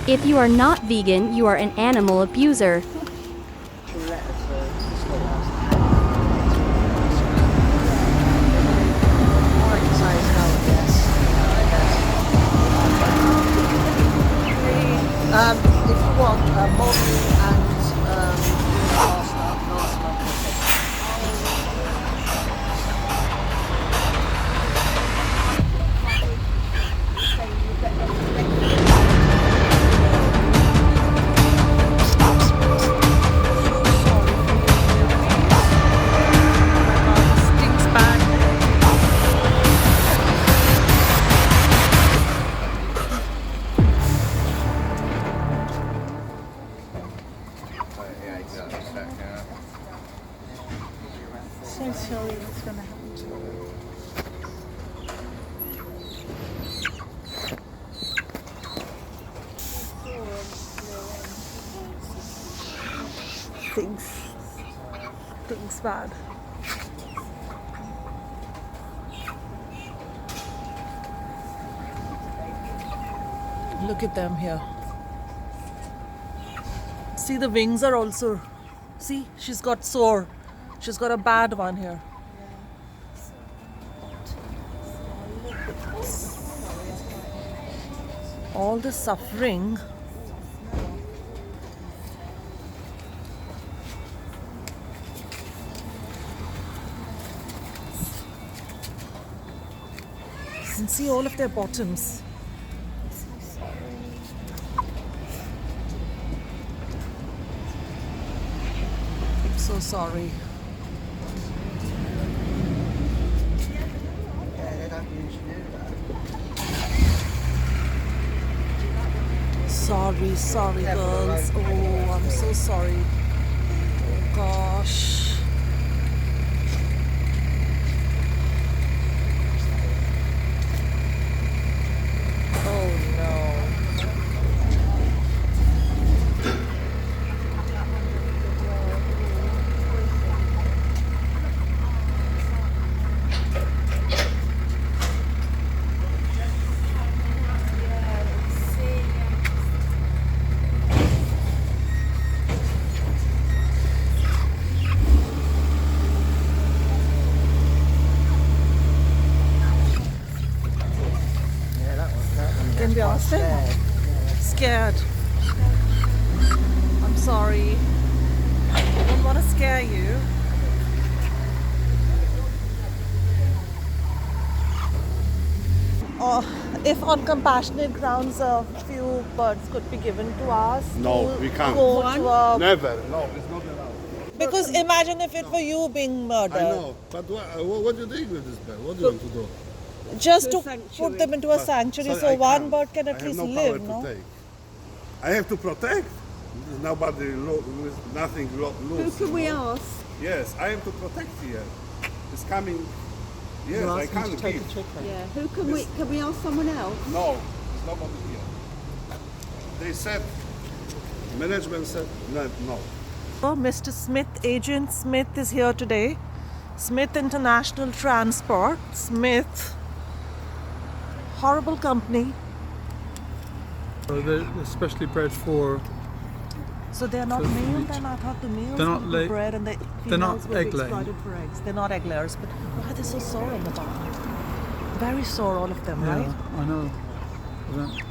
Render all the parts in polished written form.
If you are not vegan, you are an animal abuser. If you want moldy and pasta, Stinks bad. So sorry what's gonna happen to her. Stinks bad. Look at them here. See, the wings are also. See, she's got sore. She's got a bad one here. All the suffering. You can see all of their bottoms. I'm so sorry. Sorry girls. Oh, I'm so sorry. Oh gosh. Oh no. Can we ask them? Scared. I'm sorry. I don't want to scare you. If on compassionate grounds a few birds could be given to us. No, we can't. Go to a, Never. No, it's not allowed. because imagine if it were you being murdered. I know. But what do you think with this bird? What do you want to do? Just to put them into a sanctuary so I one can't. bird can I at have least no live, power no? to take. I have to protect. There's nobody, with nothing loose. Who can we ask? Yes, I have to protect here. It's coming. Yes, I can't give. Yeah. Who can we ask someone else? No, there's nobody here. They said, management said, no. Oh, Mr. Smith, Agent Smith is here today. Smith International Transport. Smith. Horrible company. They're especially bred for. So they're not For male meat. then? I thought the males They're not would be lay- bred and the they're not females would be egg-laying. exploited for eggs. They're not egg layers, but why are they so sore on the bottom? Very sore, all of them, right? I know. I don't-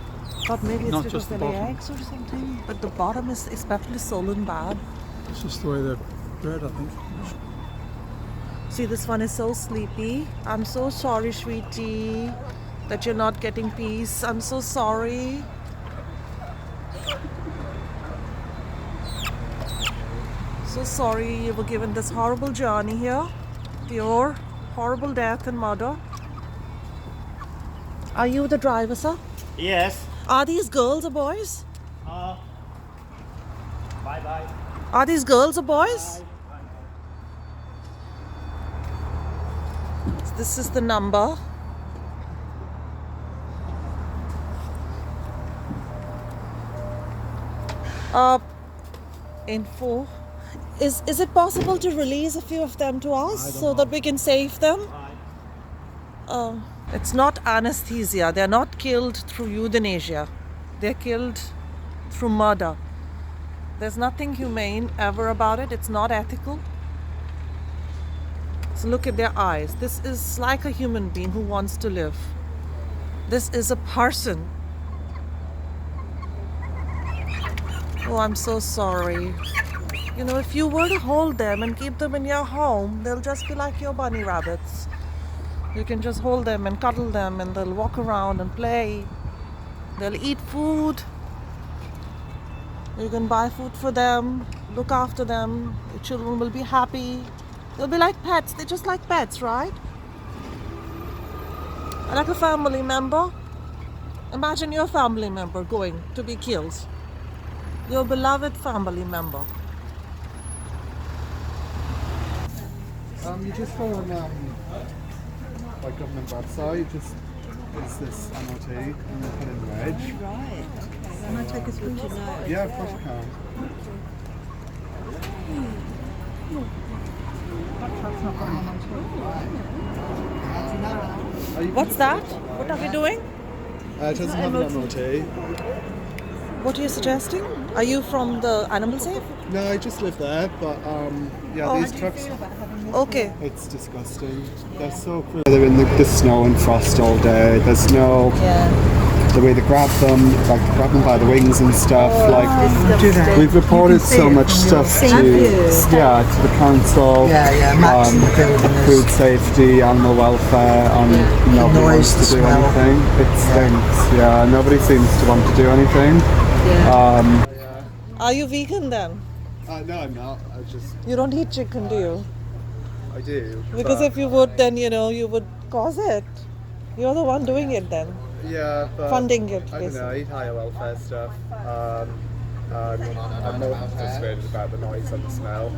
Thought maybe it's Not because just they the lay bottom. eggs or something. But the bottom is especially swollen bad. It's just the way they're bred, I think. See, this one is so sleepy. I'm so sorry, sweetie, that you're not getting peace. I'm so sorry. So sorry you were given this horrible journey here. Pure, horrible death and murder. Are you the driver, sir? Yes. Are these girls or boys? Bye. Are these girls or boys? This is the number. Info. Is it possible to release a few of them to us so that we can save them? It's not anesthesia. They're not killed through euthanasia. They're killed through murder. There's nothing humane ever about it. It's not ethical. So look at their eyes. This is like a human being who wants to live. This is a person. Oh, I'm so sorry. You know, if you were to hold them and keep them in your home, they'll just be like your bunny rabbits. You can just hold them and cuddle them and they'll walk around and play. They'll eat food. You can buy food for them, look after them. Your children will be happy. They'll be like pets. They're just like pets, right? Like a family member. Imagine your family member going to be killed. Your beloved family member. You just go on like government website, just it's this MOT and you put in reg. Right. Okay. Can I take a screenshot? Yeah, of course you can. What's that? What are we doing? It doesn't have an MOT. What are you suggesting? Are you from the Animal Safe? No, I just live there, but yeah, Oh. these trucks, Okay. it's disgusting. They're so cruel. They're in the snow and frost all day. There's no, the way they grab them, like they grab them by the wings and stuff. Like we've reported so much stuff to the council, food safety, animal welfare, and nobody wants to do anything. It stinks. Yeah, nobody seems to want to do anything. Are you vegan then? No, I'm not. I just You don't eat chicken, do you? I do. Because but- if you would, then you would cause it. You're the one doing it then. Yeah, but Funding it, I don't know, I eat higher welfare stuff. I'm more frustrated about the noise and the smell.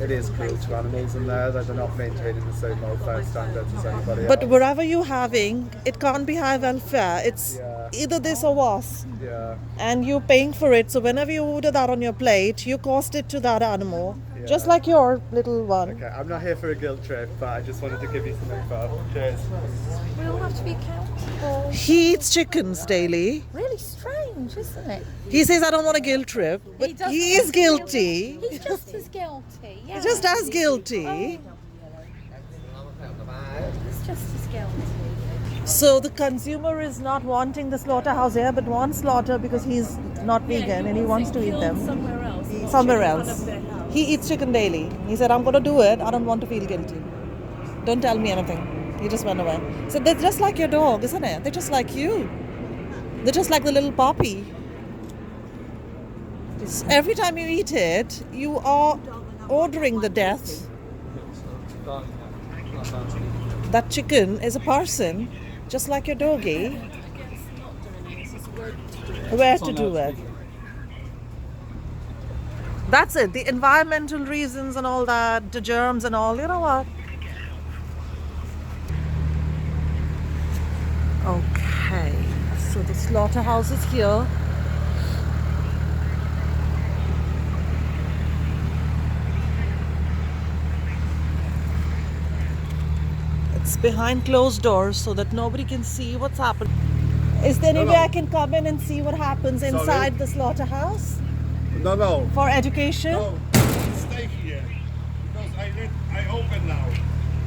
It is cruel to animals in there that they're not maintaining the same welfare standards as anybody But else. wherever you're having, it can't be high welfare. It's either this or worse. Yeah, And you're paying for it. So whenever you order that on your plate, you cost it to that animal. Just like your little one. okay. I'm not here for a guilt trip, but I just wanted to give you some info. Cheers. We all have to be accountable. He eats chickens daily. Really strange, isn't it? He says, I don't want a guilt trip. But doesn't he want is to guilty. He's just as guilty. Yeah. Just as guilty. He's just as guilty. So the consumer is not wanting the slaughterhouse here, but wants slaughter because he's not vegan and he wants to eat them somewhere else. not somewhere in front else. of their house. He eats chicken daily. He said, I'm going to do it. I don't want to feel guilty. Don't tell me anything. He just went away. So they're just like your dog, isn't it? They're just like you. They're just like the little puppy. So every time you eat it, you are ordering the death. That chicken is a person, just like your doggy. Where to do it? That's it. The environmental reasons and all that, the germs and all. You know what? Okay. So the slaughterhouse is here. It's behind closed doors so that nobody can see what's happening. Is there any way I can come in and see what happens inside the slaughterhouse No. for education? No. Stay here. Because I open now.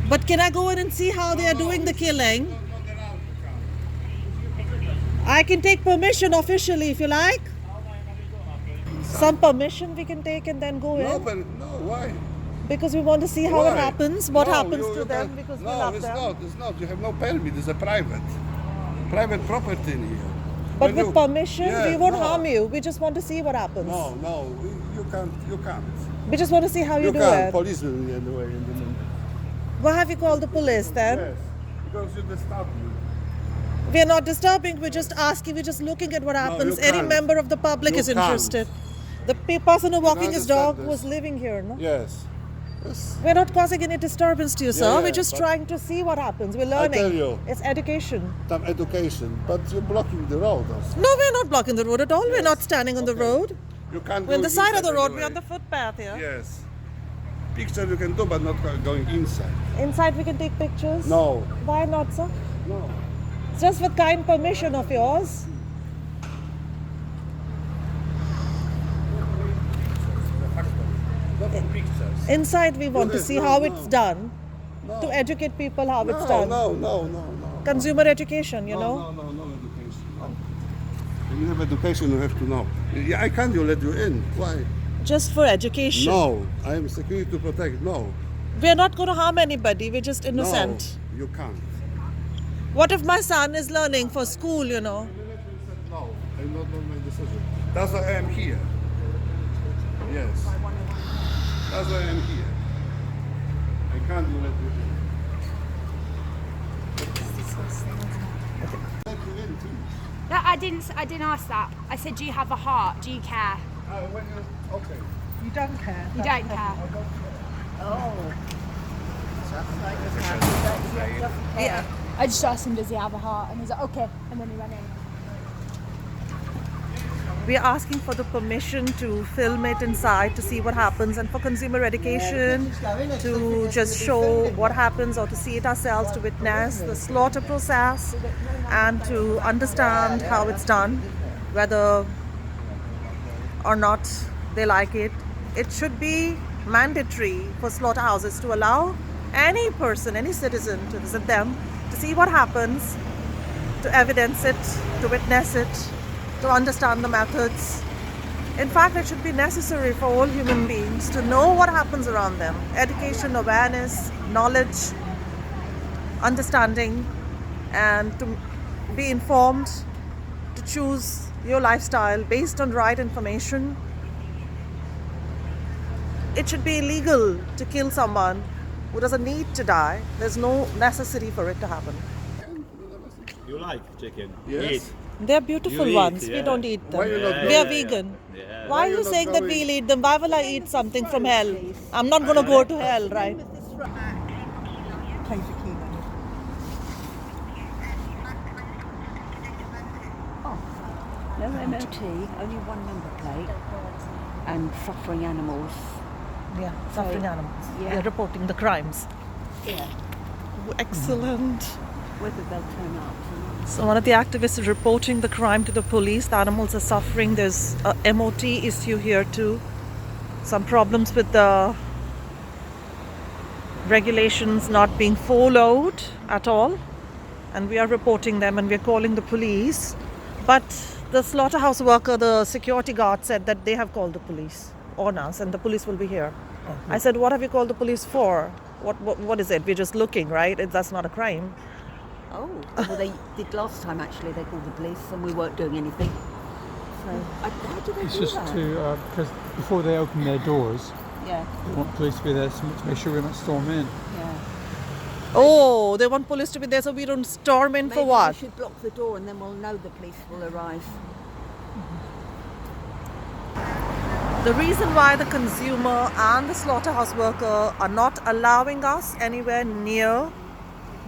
But can I go in and see how they are doing the killing? Not allowed to come. I can take permission officially if you like. Some permission we can take and then go No, in. but no, why? Because we want to see how Why? it happens, what No, happens you to them can't- because we no, love it's them. not. It's not. You have no permit. It's a private property in here. But When with you- permission, Yeah, we won't no. harm you. We just want to see what happens. No, you can't. You can't. We just want to see how you do can't. it. Police will in the way. In the minute. Why have you called the police then? Yes, because you disturb me. We are not disturbing, we're just asking, we're just looking at what happens. you Any can't. member of the public You is can't. interested. The person who walking his understand dog this. was living here, no? Yes. Yes. We're not causing any disturbance to you, sir. yeah, We're just but- trying to see what happens. We're I learning. tell you. It's education. Some education, but you're blocking the road also. No, we're not blocking the road at all. We're not standing on the Okay. road. You can't We're on go the side of the inside road. anyway. We're on the footpath here. Yes. Picture you can do, but not going inside. Inside we can take pictures. No. Why not, sir? No. It's just with kind permission of yours. pictures. Inside we want to Yes, see no, how no. it's done, No. to educate people how it's No, done. no. Consumer education, you know. No education. No. When you have education, you have to know. Yeah, I can't let you in. Why? Just for education. No, I am security to protect. No. We're not going to harm anybody. We're just innocent. No, you can't. What if my son is learning for school, you know? No, I'm not on my decision. That's why I am here. Yes. That's why I am here. I can't let you in. Let you in too. No, I didn't ask that. I said, do you have a heart? Do you care? When you, okay. You don't care. You don't care. Yeah. I just asked him, does he have a heart? And he's like, okay. And then he went in. We are asking for the permission to film it inside to see what happens, and for consumer education to just show what happens, or to see it ourselves, to witness the slaughter process and to understand how it's done, whether or not they like it. It should be mandatory for slaughterhouses to allow any person, any citizen to visit them, to see what happens, to evidence it, to witness it, to understand the methods. In fact, it should be necessary for all human beings to know what happens around them. Education, awareness, knowledge, understanding, and to be informed, to choose your lifestyle based on right information. It should be illegal to kill someone who doesn't need to die. There's no necessity for it to happen. You like chicken? Yes. They're beautiful You eat, ones. We yeah. don't eat them. Why you not We are going? vegan. Yeah. Why are you you not saying that going? we'll eat them? Why will I eat something from hell? I'm not going to go to hell, right? Play for kilo. No MOT, only one number plate, and suffering animals. Yeah, suffering animals. yeah. They're reporting the crimes. Yeah. Excellent. Whether they'll turn up or not. So one of the activists is reporting the crime to the police. The animals are suffering. There's a MOT issue here too. Some problems with the regulations not being followed at all. And we are reporting them and we're calling the police. But the slaughterhouse worker, the security guard, said that they have called the police on us and the police will be here. I said, what have you called the police for? What is it? We're just looking, right? That's not a crime. Oh, well, they did last time actually. They called the police and we weren't doing anything. So, how do they It's do just that? to, because before they open their doors, Yeah, they want police to be there to make sure we're not storming in. yeah. Oh, they want police to be there so we don't storm in Maybe for what? we should block the door and then we'll know the police will arrive. The reason why the consumer and the slaughterhouse worker are not allowing us anywhere near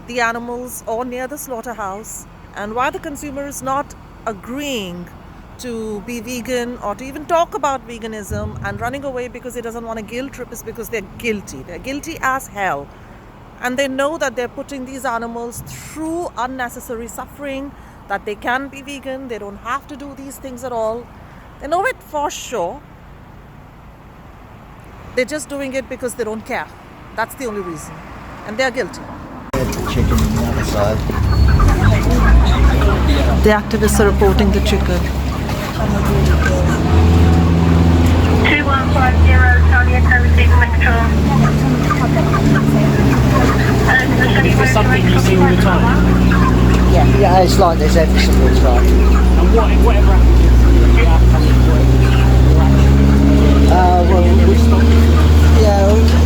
the animals or near the slaughterhouse, and why the consumer is not agreeing to be vegan or to even talk about veganism and running away because he doesn't want a guilt trip, is because they're guilty. They're guilty as hell. And they know that they're putting these animals through unnecessary suffering, that they can be vegan, they don't have to do these things at all. They know it for sure. They're just doing it because they don't care. That's the only reason. And they're guilty. Chicken on the other side. The activists are reporting the chicken. 2150, Tony Echo receiving control. Is this something you see all the time? Yeah, it's like this every single time. And whatever happens, you have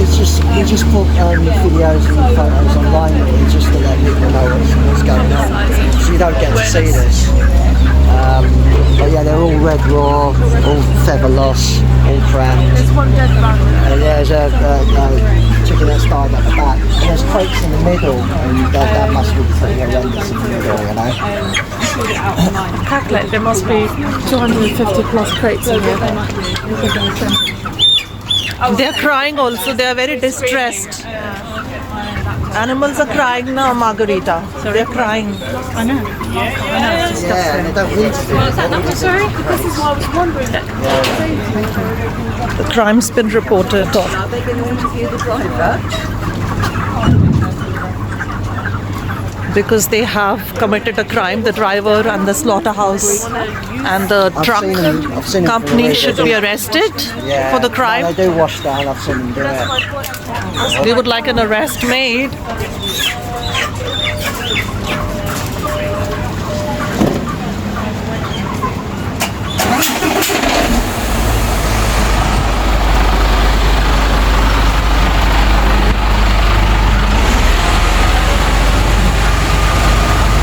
it's just we just put videos and photos online really, just to let people know what's going on. So you don't get to see this. But yeah, they're all red raw, all feather loss, all cracked. And there's a chicken that's died at the back. And there's crates in the middle, and that must be pretty horrendous in the middle, you know. Calculate, there must be 250 plus crates in here. They're crying also, they're very distressed. Animals are crying now, Margarita. They're crying. I know. Yeah, and they don't need to do Is that not necessary? This is why I was wondering that. The crime's been reported. Are they going to interview the driver? Because they have committed a crime, the driver and the slaughterhouse and the truck I've seen them company should be arrested for the crime. No, they do wash down, I've seen them do it. They would like an arrest made.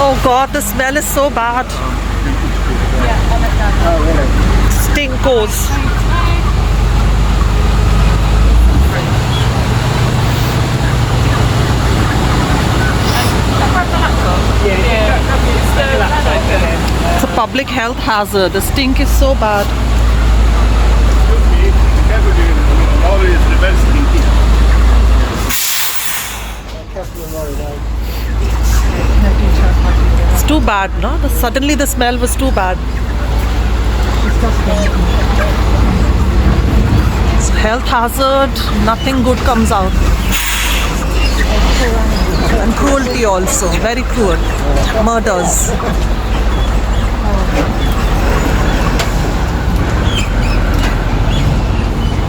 Oh God, the smell is so bad. Stinkos. It's a public health hazard. The stink is so bad. It's too bad, no? Suddenly the smell was too bad. It's a health hazard, nothing good comes out. And cruelty also, very cruel. Murders.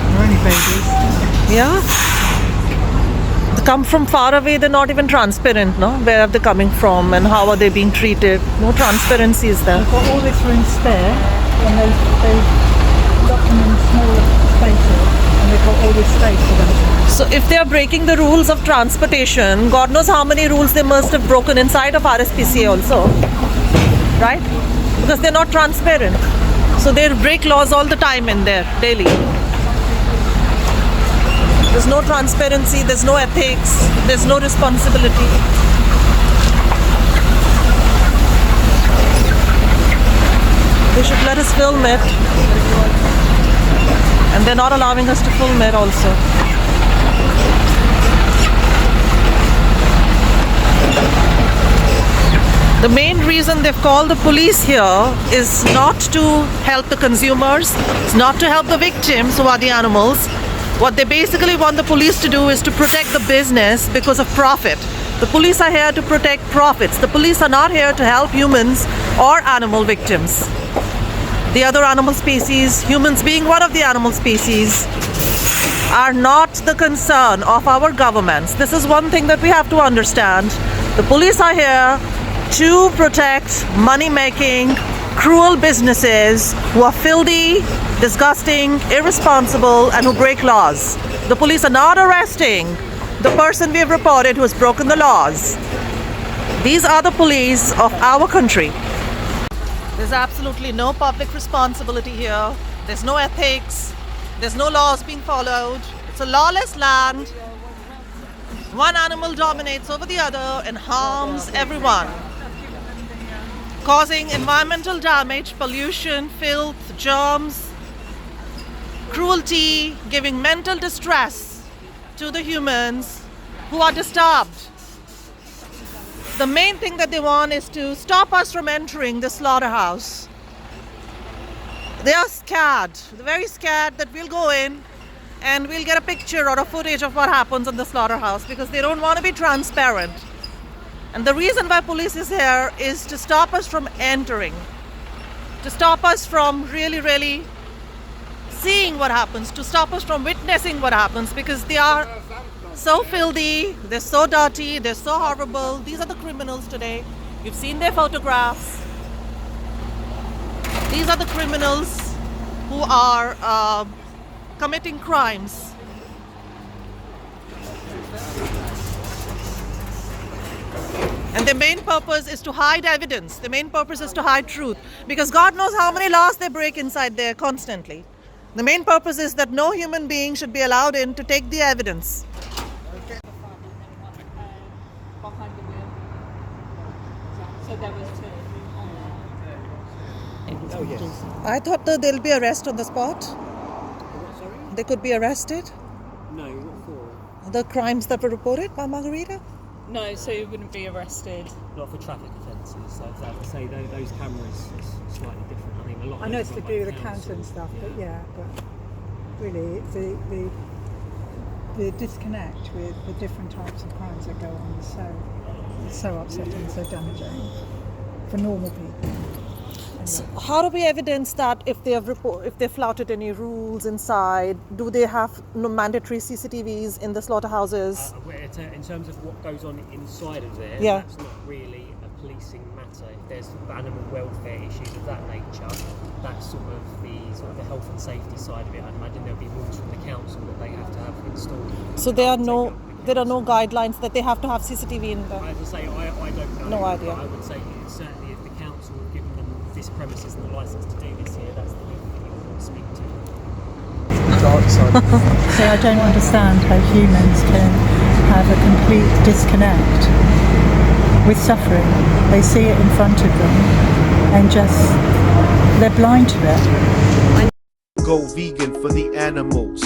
They're only babies. Yeah. They come from far away, they're not even transparent, no? Where are they coming from and how are they being treated? No transparency is there. They've got all this room spare, and they've got them in smaller spaces, and they've got all this space for them. So if they are breaking the rules of transportation, God knows how many rules they must have broken inside of RSPCA also, right? Because they're not transparent. So they break laws all the time in there, daily. There's no transparency, there's no ethics, there's no responsibility. They should let us film it. And they're not allowing us to film it also. The main reason they've called the police here is not to help the consumers, it's not to help the victims who are the animals. What they basically want the police to do is to protect the business because of profit. The police are here to protect profits. The police are not here to help humans or animal victims. The other animal species, humans being one of the animal species, are not the concern of our governments. This is one thing that we have to understand. The police are here to protect money-making, cruel businesses who are filthy, disgusting, irresponsible, and who break laws. The police are not arresting the person we have reported who has broken the laws. These are the police of our country. There's absolutely no public responsibility here. There's no ethics. There's no laws being followed. It's a lawless land. One animal dominates over the other and harms everyone, causing environmental damage, pollution, filth, germs, cruelty, giving mental distress to the humans who are disturbed. The main thing that they want is to stop us from entering the slaughterhouse. They are scared. They're very scared that we'll go in and we'll get a picture or a footage of what happens in the slaughterhouse because they don't want to be transparent. And the reason why police is here is to stop us from entering, to stop us from really seeing what happens, to stop us from witnessing what happens, because they are so filthy, they're so dirty, they're so horrible. These are the criminals today. You've seen their photographs. These are the criminals who are committing crimes. And their main purpose is to hide evidence. The main purpose is to hide truth. Because God knows how many laws they break inside there constantly. The main purpose is that no human being should be allowed in to take the evidence. I thought that they'll be arrested on the spot. They could be arrested. No, what for? The crimes that were reported by Margarita. No, so you wouldn't be arrested. Not for traffic offences. So as I say, those cameras is slightly different. I mean, a lot. I know it's to do with the counter and stuff, but but really, the disconnect with the different types of crimes that go on is so upsetting, so damaging for normal people. So how do we evidence that if they flouted any rules inside? Do they have mandatory CCTVs in the slaughterhouses? In terms of what goes on inside of there, that's not really a policing matter. If there's animal welfare issues of that nature, that's sort of the health and safety side of it. I'd imagine there'll be rules from the council that they have to have installed. So there are no guidelines that they have to have CCTV in there. As I say, I don't know. No idea. I would say certainly if the council have given them this premises and the licence to do this here, that's the people that you want to speak to. See, I don't understand how humans can have a complete disconnect with suffering. They see it in front of them and they're blind to it. Go vegan for the animals.